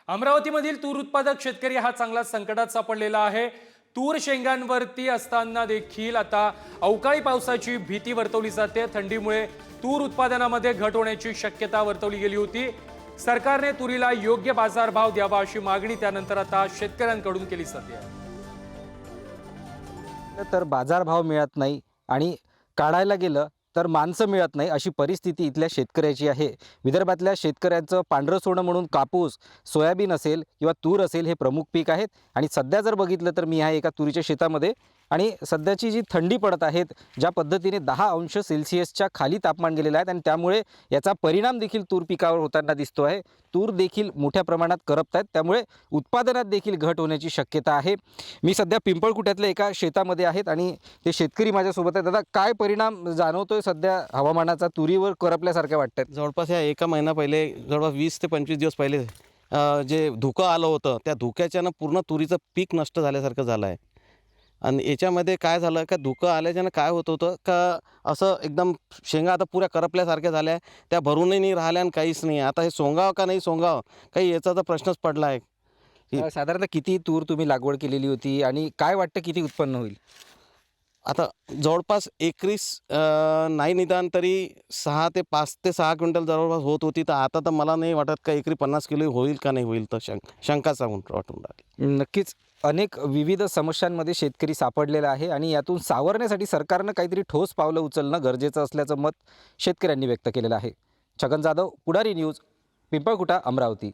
अमरावतीमधील तूर उत्पादक शेतकरी हा चांगला संकटात सापडलेला आहे। तूर शेंगांवरती असताना देखील आता अवकाळी पावसाची भीती वर्तवली जाते। थंडीमुळे तूर उत्पादनामध्ये घट होण्याची शक्यता वर्तवली गेली होती। सरकारने तुरीला योग्य बाजारभाव द्यावा अशी मागणी त्यानंतर आता शेतकऱ्यांकडून केली जाते। तर बाजारभाव मिळत नाही आणि काढायला गेलं तर माणसं मिळत नाही अशी परिस्थिती इथल्या शेतकऱ्याची आहे। विदर्भातल्या शेतकऱ्यांचं पांढरं सोनं म्हणून कापूस, सोयाबीन असेल किंवा तूर असेल हे प्रमुख पीक आहेत आणि सध्या जर बघितलं तर मी आहे एका तुरीच्या शेतामध्ये आणि सध्याची जी थंडी पडत आहेत, ज्या पद्धतीने 10 अंश सेल्सिअसच्या खाली तापमान गेलेलं आहे आणि त्यामुळे याचा परिणाम देखील तूर पिकावर होताना दिसतो आहे। तूर देखील मोठ्या प्रमाणात करपत आहेत, त्यामुळे उत्पादनात देखील घट होण्याची शक्यता आहे। मी सध्या पिंपळखुट्यातल्या एका शेतामध्ये आहेत आणि ते शेतकरी माझ्यासोबत आहेत। दादा, काय परिणाम जाणवतोय सध्या हवामानाचा तुरीवर करपल्यासारख्या वाटतात? जवळपास या एका महिना पहिले जवळपास 20 ते 25 दिवस पहिले जे धुकं आलं होतं त्या धुक्याच्यानं पूर्ण तुरीचं पीक नष्ट झाल्यासारखं झालं आहे। आणि याच्यामध्ये काय झालं का धुकं आल्याच्यानं काय होत होतं का असं एकदम शेंगा आता पुऱ्या करपल्यासारख्या झाल्या, त्या भरूनही नाही राहिल्या आणि काहीच नाही। आता हे सोंगावं का नाही सोंगावं काही याचा तर प्रश्नच पडला आहे। साधारणतः किती तूर तुम्ही लागवड केलेली होती आणि काय वाटतं किती उत्पन्न होईल? आता जवळपास एकरी नाही निदान तरी 5 ते 6 क्विंटल जवळपास होत होती। तर आता तर मला नाही वाटत का एकरी 50 किलो होईल का नाही होईल, तर शंकाच वाटून राहिली। नक्कीच अनेक विविध समस्यांमध्ये शेतकरी सापडलेला आहे आणि यातून सावरण्यासाठी सरकारनं काहीतरी ठोस पावलं उचलणं गरजेचं असल्याचं मत शेतकऱ्यांनी व्यक्त केलेलं आहे। छगन जाधव, पुढारी न्यूज, पिंपळखुटा, अमरावती।